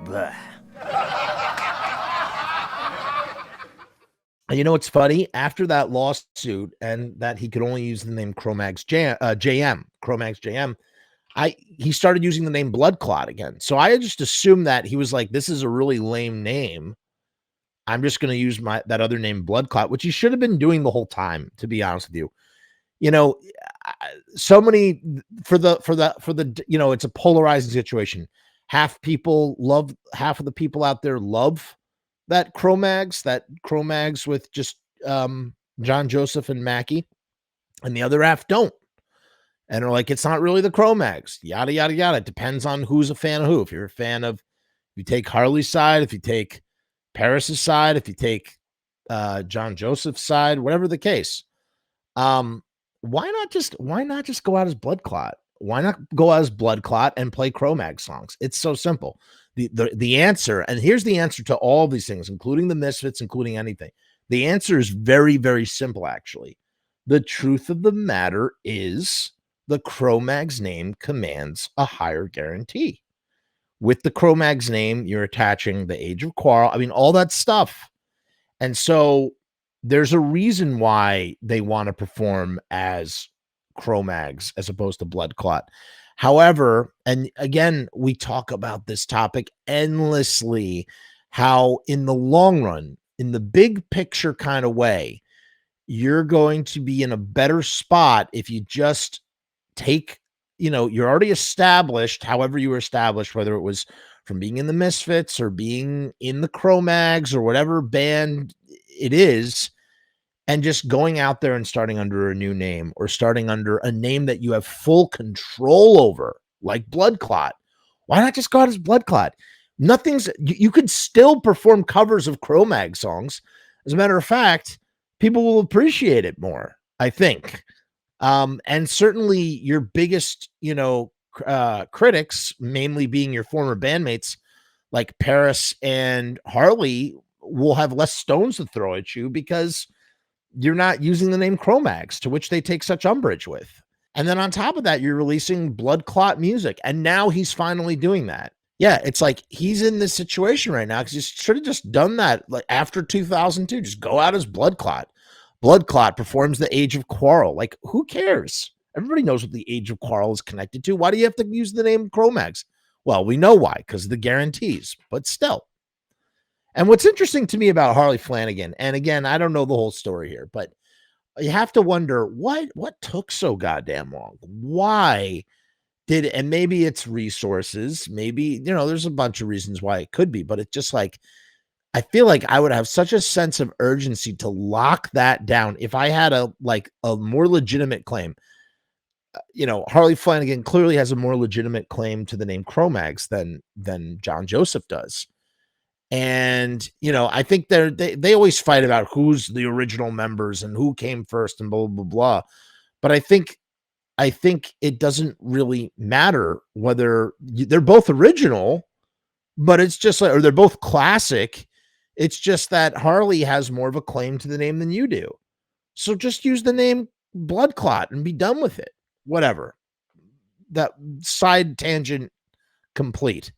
Bleh. And you know what's funny? After that lawsuit and that he could only use the name Cro-Mags JM, Cro-Mags JM, he started using the name Bloodclot again. So I just assumed that he was like, this is a really lame name. I'm just going to use that other name Bloodclot, which he should have been doing the whole time, to be honest with you. You know, so many for the you know, it's a polarizing situation. Half of the people out there love that Cro-Mags with just John Joseph and Mackie, and the other half don't. And they're like, it's not really the Cro-Mags, yada, yada, yada. It depends on who's a fan of who. If you're a fan of, if you take Harley's side, if you take Paris's side, if you take John Joseph's side, whatever the case. Why not just go out as Bloodclot? Why not go out as Bloodclot and play Cro-Mags songs? It's so simple. The answer, and here's the answer to all these things, including the Misfits, including anything. The answer is very, very simple, actually. The truth of the matter is the Cro-Mags name commands a higher guarantee. With the Cro-Mags name, you're attaching the Age of Quarrel. I mean, all that stuff. And so there's a reason why they want to perform as Cro-Mags as opposed to Bloodclot. However, and again, we talk about this topic endlessly, how in the long run, in the big picture kind of way, you're going to be in a better spot if you just take, you know, you're already established, however you were established, whether it was from being in the Misfits or being in the Cro-Mags or whatever band it is, and just going out there and starting under a new name or starting under a name that you have full control over, like Bloodclot. Why not just go out as Bloodclot? You could still perform covers of Cro-Mag songs. As a matter of fact, people will appreciate it more, I think. And certainly your biggest, critics, mainly being your former bandmates like Paris and Harley, will have less stones to throw at you because you're not using the name Cro-Mags, to which they take such umbrage with. And then on top of that, you're releasing Bloodclot music. And now he's finally doing that. Yeah, it's like he's in this situation right now because he should have just done that like after 2002. Just go out as Bloodclot. Bloodclot performs the Age of Quarrel. Like, who cares? Everybody knows what the Age of Quarrel is connected to. Why do you have to use the name Cro-Mags? Well, we know why, because of the guarantees, but still. And what's interesting to me about Harley Flanagan, and again, I don't know the whole story here, but you have to wonder what took so goddamn long. Why did it? And maybe it's resources. Maybe, there's a bunch of reasons why it could be, but it's just like, I feel like I would have such a sense of urgency to lock that down if I had a more legitimate claim. Harley Flanagan clearly has a more legitimate claim to the name Cro-Mags than John Joseph does. And, I think they always fight about who's the original members and who came first and blah, blah, blah. But I think it doesn't really matter whether they're both original, but it's just like, or they're both classic. It's just that Harley has more of a claim to the name than you do. So just use the name Bloodclot and be done with it. Whatever. That side tangent complete.